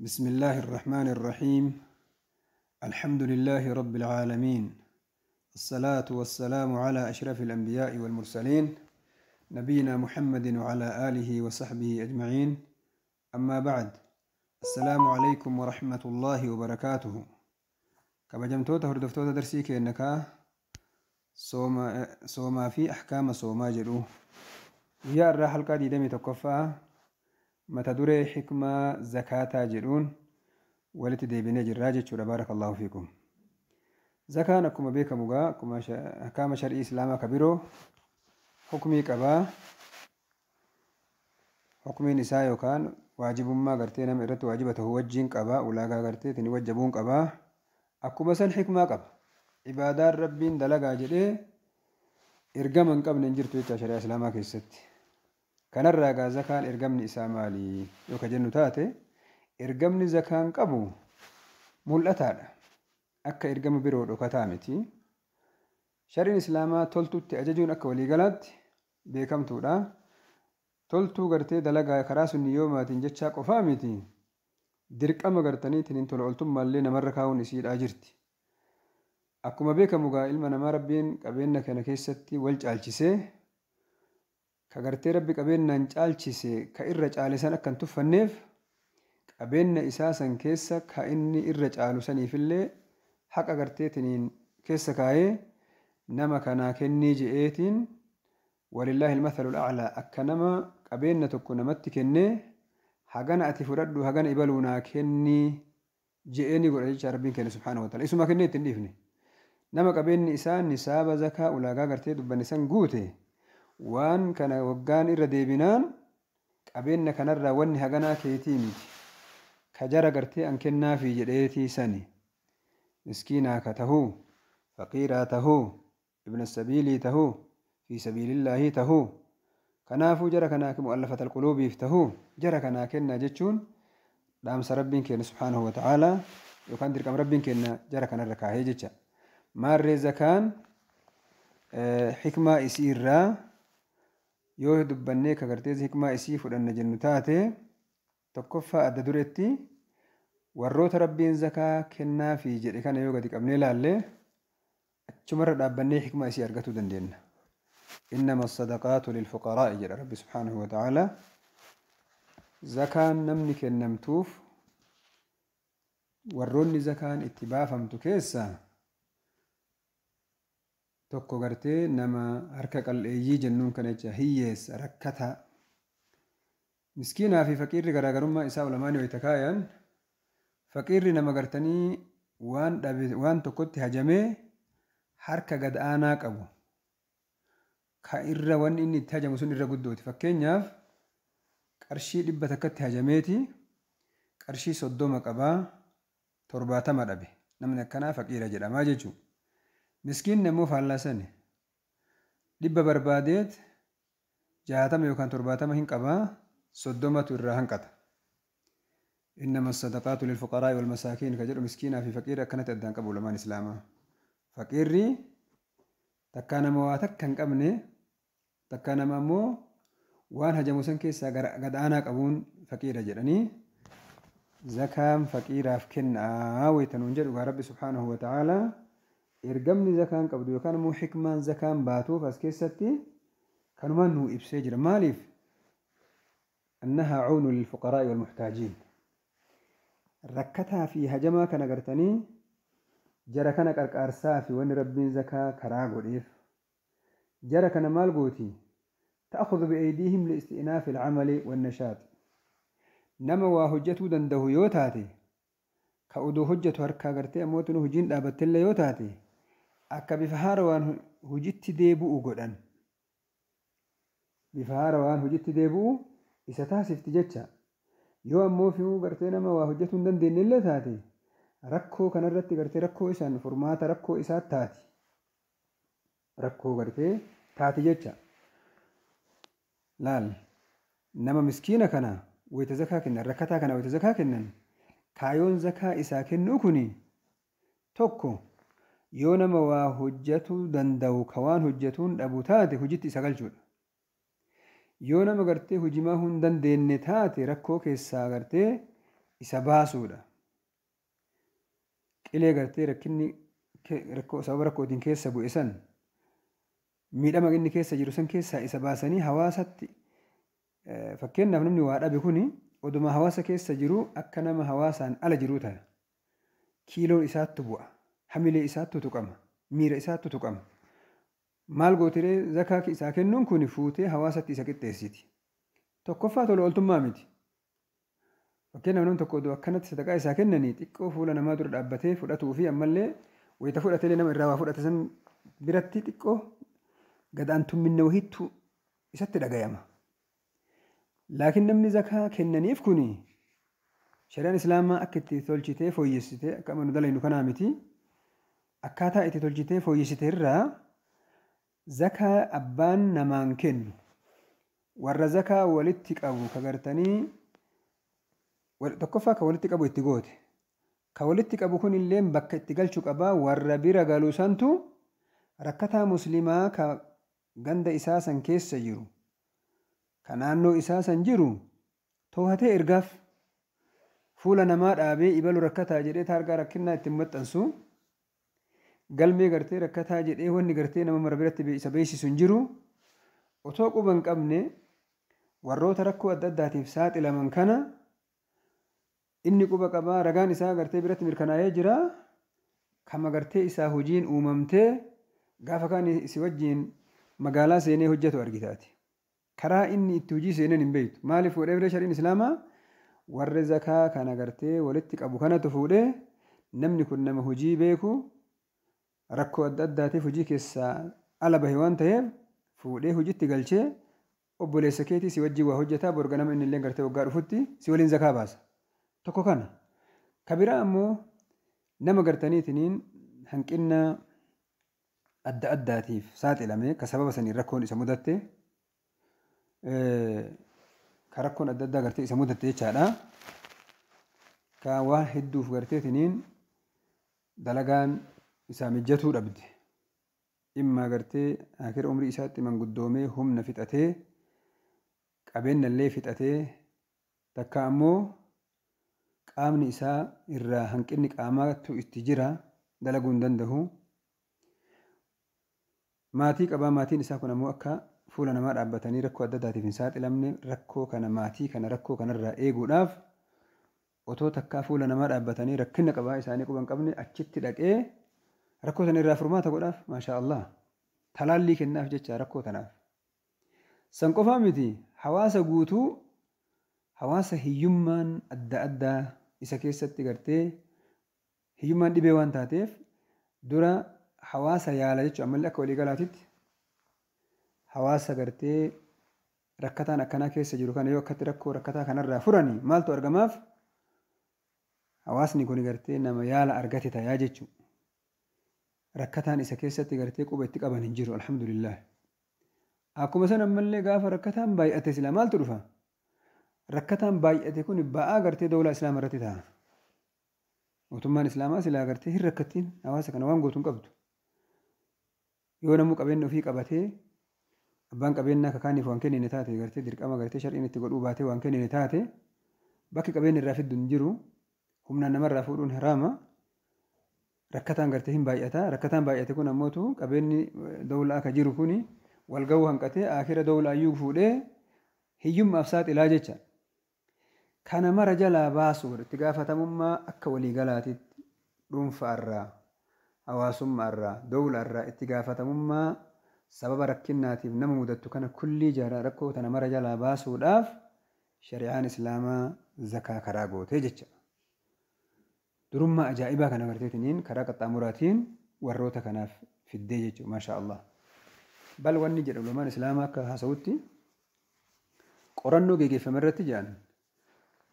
بسم الله الرحمن الرحيم. الحمد لله رب العالمين. الصلاة والسلام على أشرف الأنبياء والمرسلين نبينا محمد وعلى آله وصحبه أجمعين. أما بعد، السلام عليكم ورحمة الله وبركاته. كما جمتوتا هردفتوتا درسي كأنك صوما في أحكام صوما جلو يا الراحل قادي دمي تقفى متى دري حكمة زكاة جلون ولت ديبني جراجة بارك الله فيكم. زكاة نكما بيك مغا كما أحكام شرعي إسلاما كبيرو حكمي كبا حكمي نساء يوكان واجب ما قرتي نم إرت واجبته وجين كبا ولاغا قرتي تني وجبون كبا أكو بسن حكمة كبا عبادات ربين دلقا جدي إرقام قبل ننجرتو إتا شريع إسلاما كيست كان الراقا زكاة إرقام إسامالي يوكا جنو تاتي إرقام زكاة قبو ملأتاد أكا إرقام برود وكتامتي شريع إسلاما تولتو تأججون أكا وليقلات بيكم تودا تولتو قرتي دلقا كراسو النيومات انجتشا قفامتي درقام قرتني تنين تلعلتم مالي نمركاون إسير آجرتي akkuma beekamu gaa ilma namaa rabbiin qabeenya kana keessatti wal caalchisee ka gartee rabbi qabeenyaan caalchise ka irra caalisan akka hin tuffanneef qabeenya isaa san keessa ka inni irra caalu saniifillee haqa garteetiniin keessa kaayee nama kanaa kennii je'eetiin walillaahi ilmathalul a'laa akka nama qabeenya tokko namatti kennee hagana ati fudhadhu hagana ibaluunaa kennii je'eeni godha jecha rabbiin kenna subhaanahu wa ta'ala isuma kennee ittiin dhiifne. nama qabeenyi isaa nisaaba zakaa ulaagaa gartee dubbanne san guute waan kana waggaan irra deebinaan qabeenya kanarraa wanni haganaa keetii miti ka jara gartee an kennaafi jedheetii sani miskiinaa ka tahuu faqiiraa tahuu ibna sabiilii tahuu fi sabiilillaahi tahuu kanaafuu jara kanaa mu'allafat alquluubiif tahuu jara kanaa kennaa jechuun dhaamsa rabbiin kenna subhaanahu wa ta'aalaa yookaan dirqama rabbiin kenna jara kanarra kaahee jecha. maarree zakaan hikmaa isii irraa yoo dubbannee ka gartee hikmaa isii fudhanna jennu taate tokkoffaa adda dureetti warroota rabbiin zakaa kennaafi jedhe kana yoo gadi qabnee laallee achumarra dhaabbannee hikmaa isii argatuu dandeenya. innama sadaqaatu lilfuqaraa'i jedha rabbi subhaanahu wa ta'aalaa. zakaan namni kennamtuuf warroonni zakaan itti baafamtu keessaa tokko gartee nama harka qal'eeyyii jennuun kana jecha hiyyeessa rakkataa miskiinaa fi faqiirri garaagarummaa isaa ulamaani wayita kaayan faqiirri nama gartanii waan tokkotti hajamee harka gad aanaa qabu ka irra wanni inni itti hajamu sun irra guddooti. fakkeenyaaf qarshii 100 takkatti hajameeti qarshii 30 qabaa 70 dhabe namni akkanaa faqiira jedhamaa jechuudha. miskiin immoo faallasani 100 barbaadeet 60 yookaan 70 hin qabaa 30tu irraa hanqata. innama sadaqaatu lilfuqaraa'i walmasaakiin ka jedhu miskiinaa fi faqiirri akkanatti addaan qabu ulamaan islaamaa. faqiirri takkaa nama waa takka hin qabne takkaa nama ammoo waan hajamu san keessaa gad aanaa qabuun faqiira jedhanii zakaan faqiiraaf kennaa waytanuun jedhu gaa rabbi subhaanahu wa ta'aalaa. ergamni zakaan qabdu yookaan immoo hikmaan zakaan baatuuf as keessatti kanumaan nuu ibsee jira. maaliif annahaa cuunu lilfuqaraa'i walmuhtaajiin rakkataa fi hajamaa kana gartanii jara kana qarqaarsaa fi wanni rabbiin zakaa karaa godheef jara kana maal gooti ta'khudhu bi'aydiihim liisti'naafi alcamali wannashaat nama waa hojjetuu danda'u yoo taate ka uduu hojjetu harkaa gartee ammootu hojiin dhaabattellee yoo taate akka bifa haarawaan hojiitti deebi'u godhan bifa haarawaan hojiitti deebi'u isa taasifti jecha. yoo ammoo fi'uu gartee nama waa hojjetuu hin dandeenye illee taate rakkoo kanarratti gartee rakkoo isaan furmaata rakkoo isaa taati rakkoo gartee taati jecha. laal nama miskiina kana wayita zakaa kennan rakkataa kana wayita zakaa kennan kaayoon zakaa isaa kennuu kuni tokko yoo nama waa hojjetuu danda'u ka waan hojjetuun dhabu taate hojiitti isa galchuudha. yoo nama gartee hojimaa hin dandeenye taate rakkoo keessaa gartee isa baasuudha. Qilee gartee rakkinni sababa rakkootiin keessa bu'e san miidhama inni keessa jiru san keessaa isa baasanii hawaasatti fakkeenyaaf namni waa dhabe kuni oduma hawaasa keessa jiru akka nama hawaasaan ala jiruu ta'a. Kiiloon isaattu bu'a. Hamilee isaattu tuqama. Miira isaattu tuqama. Maal gootiree zakaa isaa kennuun kuni fuutee hawaasatti isa qixxeessiti. Tokkoffaa tola ooltummaa miti. Fakkeenyaaf namni tokko oduu akkanatti sadaqaa isaa kennanii xiqqoo fuula namaa dura dhaabbatee fudhatuu fi ammallee wayita fudhatee nama irraa waa fudhate san biratti xiqqoo gadaantumminna wahittu isatti dhagayama. Laakiin namni zakaa kennaniif kuni shari'aan islaamaa akka itti tolchitee fooyyessitee akka amanu dalaynu kanaa miti. Akkaataa itti tolchitee fooyyessite irraa zakaa abbaan namaan kennu warra zakaa walitti qabu kagartanii tokkoffaa ka walitti qabu itti goote. Ka walitti qabu kun illee bakka itti galchuu qabaa warra bira galuu santu rakkataa muslimaa ka ganda isaa san keessa jiru ka naannoo isaa san jiru to'atee ergaaf fuula namaa dhaabee ibalu rakkataa jedhee taargaa rakkinnaa ittiin maxxansu galmee gartee rakkataa jedhee wanni gartee nama mara biratti isa beeksisu hin jiru otoo quba hin qabne warroota rakkoo adda addaatiif saaxilaman kana inni quba qabaa ragaan isaa gartee biratti mirkanaa'ee jira kama gartee isaa hojiin uumamtee gaafa kaan si wajjiin magaalaa seenee hojjetu argitaati. Karaa inni itti hojii seenan hin beektu. Maaliif fuudhee bira shariin islaamaa warri zakaa kana gartee walitti qabu kanatu fuudhee namni kun nama hojii beeku rakkoo adda addaatiif hojii keessaa ala bahe waan ta'eef fuudhee hojiitti galchee obboleessa keetii si wajjii waa hojjetaa borga nama inni illee gartee waggaa dhufutti si waliin zakaa baasa. Tokko kana. Kabiraa ammoo nama gartaniitiniin hanqina adda addaatiif saaxilamee ka sababa saniin rakkoon isa mudatte ka rakkoon adda addaa gartee isa mudatte jechaadha. Ka waa hedduuf garteetiniin dalagaan isaa mijatuu dhabde. Immaa gartee akira umrii isaatti manguddoomee humna fixatee qabeenya illee fixatee takka ammoo qaamni isaa irraa hanqinni qaamaatu itti jira dalaguu hin danda'u. Maatii qabaa maatiin isaa kun ammoo akka fuula namaa dhaabbatanii rakkoo adda addaatiif hin saaxilamne rakkoo kana maatii kana rakkoo kanarraa eeguudhaaf otoo takkaa fuula namaa dhaabbatanii rakkina qabaa isaanii quba hin qabne achitti dhaqee rakkoo sana irraa furmaata godhaaf maashaa Allah talaallii kennaaf jecha rakkoo tanaaf. San qofaa miti hawaasa guutuu hawaasa hiyyummaan adda addaa isa keessatti gartee hiyyummaan dhibee waan taateef dura hawaasa yaala jechuun ammallee akka waliigalaatitti hawaasa gartee rakkataan akkanaa keessa jiru kana yoo akkatti rakkoo rakkataa kanarraa furanii maaltu argamaaf hawaasni kun gartee nama yaala argate tayaa jechuudha. Rakkataan isa keessatti gartee quba itti qaban hin jiru alhamdulillah. Akkuma san ammallee gaafa rakkataan baay'ate sila maaltu dhufa? Rakkataan baay'ate kun ba'aa gartee dawlaa islaamaa irratti ta'a. Mootummaan islaamaa silaa gartee hin rakkattiin hawaasa kana waan gootu hin qabdu. Yoo namuu qabeenya ofii qabatee abbaan qabeenyaa kakaaniif waan kennine taate gartee dirqama gartee shar'iin itti godhuu baatee waan kennine taate bakki qabeenya irraa fiddu hin jiru humnaan namarraa fuudhuun haraama. Rakkataan gartee hin baay'ata. Rakkataan baay'ate kun ammootu qabeenyi dawlaa akka jiru kuni wal ga'uu hanqatee akira dawlaa iyyuu fuudhee hiyyummaaf saaxilaa jecha. Kana mara jalaa baasuudha itti gaafatamummaa akka waliigalaatitti dhuunfaarraa hawaasummaarraa dawlaarraa itti gaafatamummaa sababa rakkinnaatiif nama mudattu kana kullii jara rakkoo tana mara jalaa baasuudhaaf shari'aan islaamaa zakaa karaa gootee jecha. Durummaa ajaa'ibaa kana garteetiniin karaa qaxxaamuraatiin warroota kanaaf fiddee jechuudha maashaa Allah. Bal wanni jedhu ulamaan islaamaa akka haasawutti qorannoo geggeeffame irratti jedhan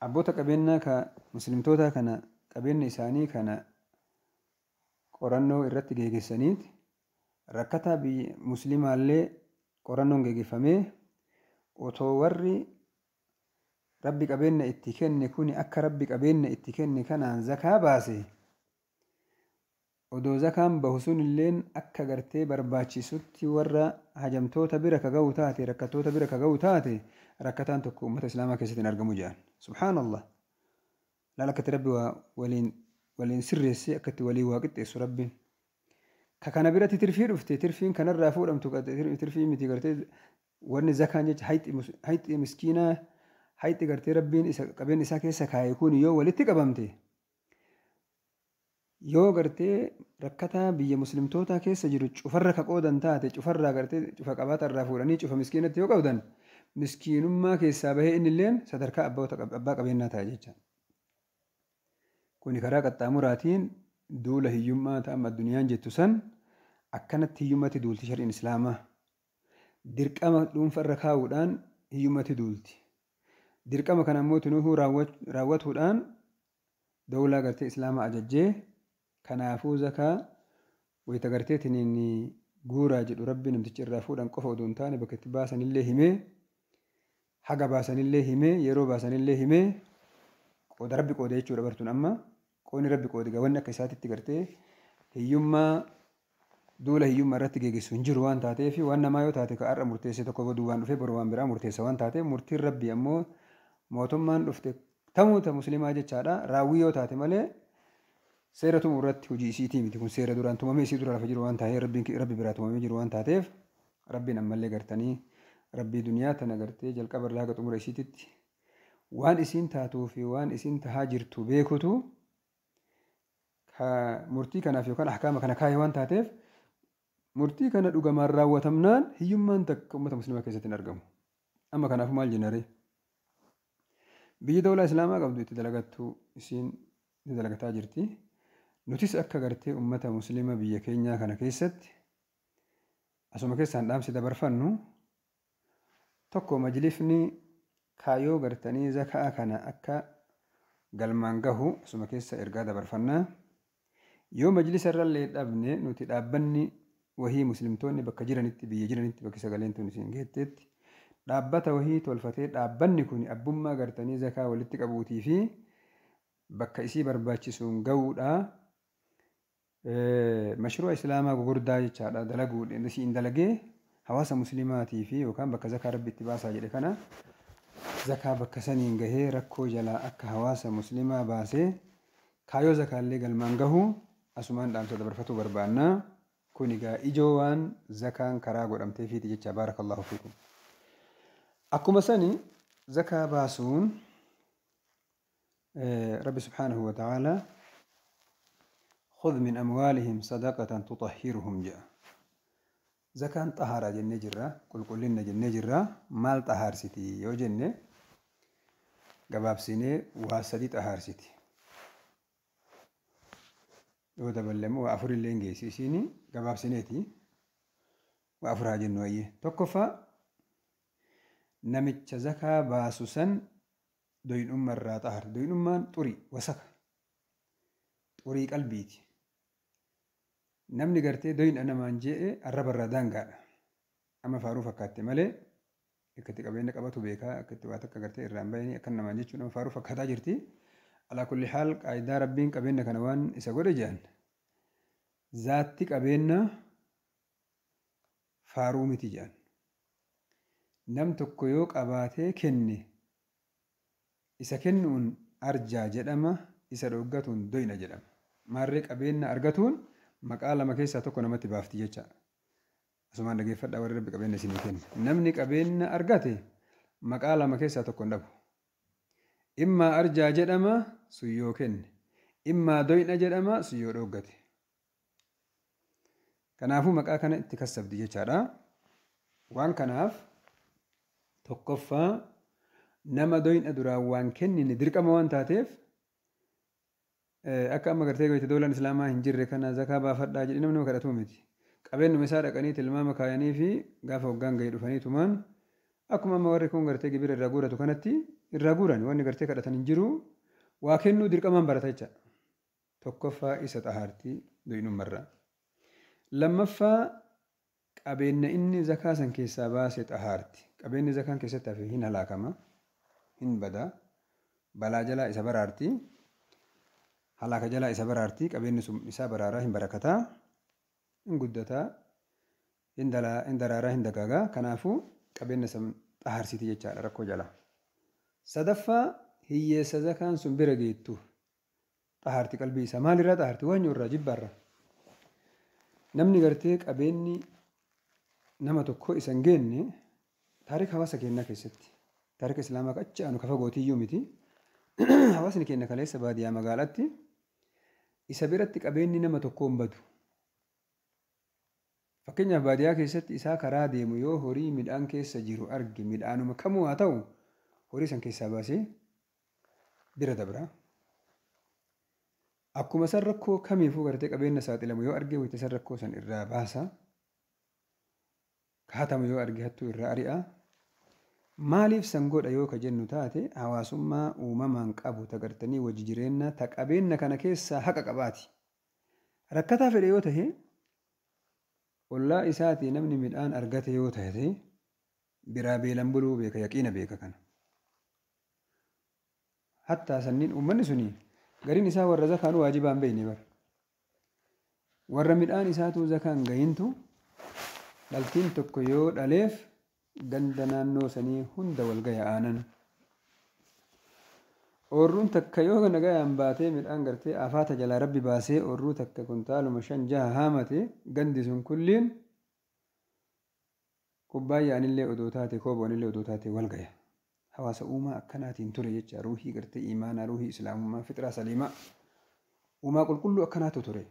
abboota qabeenyaa ka muslimtoota kana qabeenya isaanii kana qorannoo irratti geggeessaniiti rakkataa muslimaallee qorannoon geggeeffamee otoo warri rabbi qabeenya itti kenne kuni akka rabbi qabeenya itti kenne kanaan zakaa baase odoo zakaan bahu sun illeen akka gartee barbaachisutti warra hajamtoota bira ka ga'u taate rakkattoota bira ka ga'u taate rakkataan tokko ummata islaamaa keessatti hin argamu jedhan subhaanallah لا لك تربي ولين سرسي أكت ولي واقت إيش ربي ككنا برا ترفيه رفته ترفين كنا الرافور أم ترفيه متي قرتي ورني زكاة جت هيت مسكينة هيت قرتي ربين قبل نساك يسكا يكون يو ولتي قبمتي yoo gartee rakkataa biyya muslimtootaa keessa jiru cufarra ka qoodan taate cufarraa gartee cufa qabaata irraa fuudhanii cufa miskiinatti yoo qabdan miskiinummaa keessaa bahee inni illeen sadarkaa abbaa qabeenyaa ta'a jecha. Kuni karaa qaxxaamuraatiin duula hiyyummaa ta'ama addunyaan jettu san akkanatti hiyyummatti duulti shariin islaamaa. Dirqama dhuunfa irra kaa'uudhaan hiyyummatti duulti. Dirqama kana immoo tunuufuu raawwatuudhaan dawlaa gartee islaamaa ajajjee kanaafuu zakaa wayita garteetiin guuraa jedhu rabbi namtichi irraa fuudhan qofa odoo hin taane bakka itti baasanillee himee haga baasanillee himee yeroo baasanillee himee qooda rabbi qooda jechuudha bartuun amma qoonni rabbi qoodi gawanni akka isaatitti gartee hiyyummaa duula hiyyummaa irratti geeggessu hin jiru waan taateef waan namaa yoo taate ka har'a murteesse tokko goduu waan dhufee boru waan biraa murteessa waan taateef murtiin rabbi ammoo mootummaan dhufte tamuuta muslimaa jechaadha raawwii yoo taate malee seera tumuu irratti hojii isiitii miti kun seera duraan tumamee isii dura lafa jiru waan taa'ee rabbi biraa tumamee jiru waan taateef rabbiin ammallee gartanii rabbii duniyaa tana gartee jalqaba irraa haga xumura isiititti waan isiin taatuu fi waan isiin tahaa jirtu beekutu murtii kanaaf yookaan ahkaama kana kaayee waan taateef murtii kana dhugamaan raawwatamnaan hiyyummaan takka uummata muslimaa keessatti hin argamu. Amma kanaaf maal jennare biyyi dawlaa islaamaa qabdu itti dalagattu isiin itti dalagataa jirti. Nutis akka gartee uummata musliima biyya keenyaa kana keessatti asuma keessaan dhaamsi dabarfannu tokko majlisni kaayoo gartanii zakaa kana akka galmaan gahu asuma keessa ergaa dabarfannaa. Yoo majlisa irrallee dhabne nuti dhaabbanni wahii muslimtoonni bakka jiranitti biyya jiranitti bakki sagaleen tun isin geetteetti dhaabbata wahii tolfatee dhaabbanni kun abbummaa gartanii zakaa walitti qabuutii fi bakka isii barbaachisuun ga'uudha. Mashruuca islaamaa gurguddaa jechaadha dalaguudhaan isiin dalagee hawaasa muslimaatii fi yookaan bakka zakaa rabbi itti baasaa jedhe kana zakaa bakka saniin gahee rakkoo jalaa akka hawaasa muslimaa baasee kaayoo zakaallee galmaan gahu asumaan dhaamsa dabarfachuu barbaanna. Kun egaa ijoo waan zakaan karaa godhamteefiiti jecha baarakallahu fiikum. Akkuma sani zakaa baasuun rabbi subhaanahu wa ta'aalaa خذ من أموالهم صدقة تطهرهم جاء زكاة طهارة جنة جرة قل لنا جنة جرة مال طهار سيتي يو جنة قباب سيني واسدي طهار سيتي يو تبلم وأفر اللي سيني قباب سينيتي وأفرها جنوية تكفى نمتش زكاة باسوسا دوين الرا طهر دوين طري وسك طري قلبيتي namni gartee doyin anamaan je'e arraba irraa daangaadha. Amma faaruu fakkaatti malee akkatti qabeenya qabatu beekaa akkatti waa takka gartee irraan bahanii akka namaan jechuun nama faaruu fakkaataa jirti. Alaa kulli haal qaayidaa rabbiin qabeenya kana waan isa godhe jedhan zaatti qabeenya faaruu miti jedhan. Nam tokko yoo qabaatee kenne isa kennuun arjaa jedhama isa dhoggatuun doyna jedhama. Maarree qabeenya argatuun maqaa lama keessaa tokko namatti baafti jecha. Asumaan dhageeffadhaa warri rabbi qabeenya isinii kenna. Namni qabeenya argate maqaa lama keessaa tokko hin dhabu. Immaa arjaa jedhama suyyoo kenne. Immaa doyna jedhama suyyoo dhoggate. Kanaafuu maqaa kana itti kassabdi jechaadha. Waan kanaaf tokkoffaa nama doyna duraan waan kennine dirqama waan taateef akka amma gartee goyte dawlaan islaamaa hin jirre kana zakaa baafadhaa jedhee namni kadhatu miti. Qabeenyuma isaa dhaqanii tilmaama kaayanii fi gaafa waggaan gahee dhufanii tumaan akkuma amma warri kun gartee gibira irraa guuratu kanatti irraa guuran wanni gartee kadhatan hin jiru waa kennuu dirqamaan barata jecha. Tokkoffaa isa xahaartii doyinummarraa. Lammaffaa qabeenya inni zakaa san keessaa baase xahaarti. Qabeenyi zakaan keessatti hafe hin halaakama hin bada balaa jalaa isa baraarti. Halaaka jalaa isa baraarti qabeenyi sun isaa baraaraa hin barakataa hin guddataa hin daraaraa hin dagaagaa kanaafuu qabeenya san xahaarsiti jechaadha rakkoo jalaa. Sadaffaa hiyyeessa zakaan sun bira geettu xahaarti qalbii isaa maalirraa xahaarti waan irraa jibbaarra namni gartee qabeenyi nama tokko isan geenne taarika hawaasa keenyaa keessatti taarika islaamaa achi aanu kafa gootiyyuu miti hawaasni keenya kaleessa baadiyyaa magaalaatti isa biratti qabeenyi nama tokko hin badu. Fakkeenyaaf baadiyyaa keessatti isaa karaa deemu yoo horii midhaan keessa jiru arge midhaanuma kamuu haa ta'u horii san keessaa baasee bira dabra. Akkuma san rakkoo kamiifuu gartee qabeenya saaxilamu yoo arge wayita san rakkoo san irraa baasa. Kaatamu yoo arge hattuu irraa ari'a. Maaliif san godha yoo ka jennu taate hawaasummaa uumamaan qabu tagartanii wajji jireenya ta qabeenya kana keessaa haqa qabaati. Rakkataa fedhe yoo tahe ollaa isaatii namni midhaan argate yoo taate biraa beelan buluu beeka yaqiina beeka kana. Hattaa sanniin uummanni suni gariin isaa warra zakaan waajibaan beeyne bara. Warra midhaan isaatu zakaan gayintu dhaltiin tokko yoo dhaleef ganda naannoo sanii hunda wal gaya'aanan. Oorruun takka yoo nagayaan baatee midhaan gartee afaata jalaa rabbi baasee oorruu takka kuntaaluma 5-6 haamate gandi sun kulliin kubbaayaanillee odoo taate kooboonillee odoo taate wal gaya. Hawaasa uumaa akkanaatiin ture jecha ruuhii gartee imaanaa ruuhii islaamummaa fixraa saliimaa uumaa qulqulluu akkanaatu ture.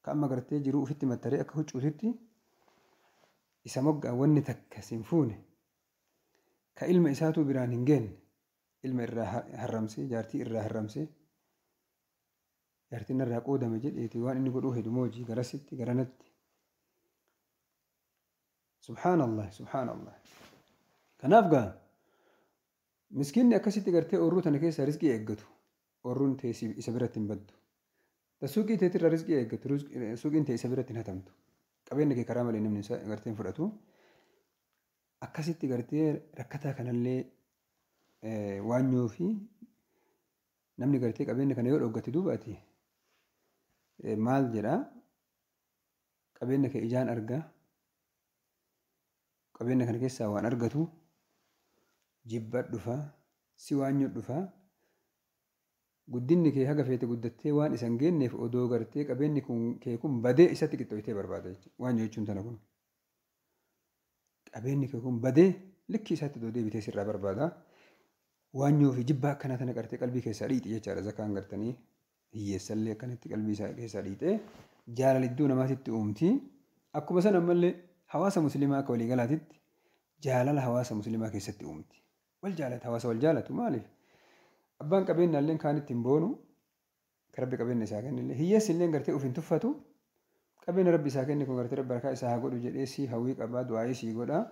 Ka amma gartee jiruu ufitti mattaree akka huccuutitti isa moggaa wanni takka sin fuune ka ilma isaatu biraan hin geenne ilma irraa harramsee jaartii irraa harramsee jaartiin irraa qoodame jedheeti waan inni godhuu hedu moojii garasitti garanatti. Subhaanallah subhaanallah. Kanaaf gaa miskiinni akkasitti gartee oorruu tana keessa rizqii eeggatu oorruun ta'e isa biratti hin baddu. Suuqii ta'etirra rizqii eeggatu suuqiin ta'e isa biratti hin hatamtu. Qabeenya kee karaa malee namni gartee hin fudhatu. Akkasitti gartee rakkataa kanallee waanyoo fi namni gartee qabeenya kana yoo dhoggate duubaati maal jedhaa qabeenya kee ijaan argaa qabeenya kana keessaa waan argatu jibba dhufaa si waanyoo dhufaa guddinni kee haga feete guddattee waan isan geenneef odoo gartee qabeenyi kee kun badee isatti qixxooytee barbaada jechuudha. Waanyoo jechuun tana kun qabeenyi kee kun badee likki isaatti odoo deebitee sirraa barbaada. Waanyoo fi jibba akkanaa tana qartee qalbii keessaa dhiite jechaadha. Zakaan gartanii hiyyeessallee akkanatti qalbii isaa keessaa dhiite jaalalidduu namaatitti uumti. Akkuma sana ammallee hawaasa musliimaa akka waliigalaatitti jaalala hawaasa musliimaa keessatti uumti. Wal jaalata hawaasa wal jaalatu maaliif? Abbaan qabeenyaallee kaan ittiin boonu ka rabbi qabeenya isaa kennillee hiyyeessillee gartee uf hin tuffatu qabeenya rabbi isaa kenne kun gartee rabbi harkaa isaa haa godhu jedhee si hawwii qabaa du'aayii sii godhaa.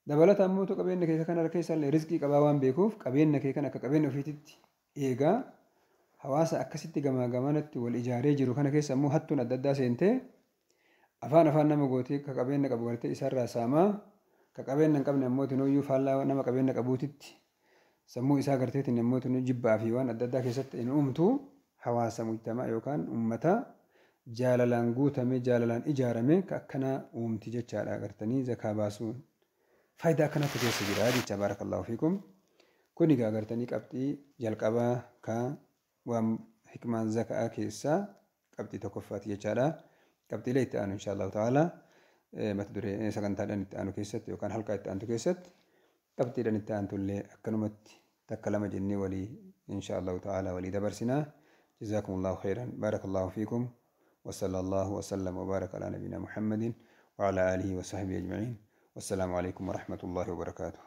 Dabalata ammoo qabeenya kee kana harka isaallee rizqii qabaa waan beekuuf qabeenya kee kana akka qabeenya ofiititti eegaa hawaasa akkasitti gamaa gamanatti wal ijaaree jiru kana keessa ammoo hattuun adda addaa seentee afaan nama gootee ka qabeenya qabu gartee isaarraa saamaa ka qabeenya hin qabne ammoo tinooyyuu faallaa nama qabeenya qabuutitti sammuu isaa garteetiin ammoo tinuu jibbaa fi waan adda addaa keessatti hin uumtu hawaasa mujtamaa yookaan uummata jaalalaan guutame jaalalaan ijaarame ka akkanaa uumti jechaadha agartanii zakaa baasuun. Faayidaa akkanatti keessa jira jecha baarakallahu fiikum. Kun egaa agartanii qabxii jalqabaa ka waan hikmaan zakaa keessaa qabxii tokkoffaati jechaadha. Qabxiilee itti aanu inshaallahu ta'ala mata duree sagantaadhaan itti aanu keessatti yookaan halkaa itti aantu keessatti qabxiidhaan itti aantullee akkanumatti takka lama jennee walii inshaallahu ta'ala walii dabarsinaa. Jazakumullahu khairan baarakallahu fiikum. وصلى الله وسلم وبارك على نبينا محمد وعلى آله وصحبه أجمعين. والسلام عليكم ورحمة الله وبركاته.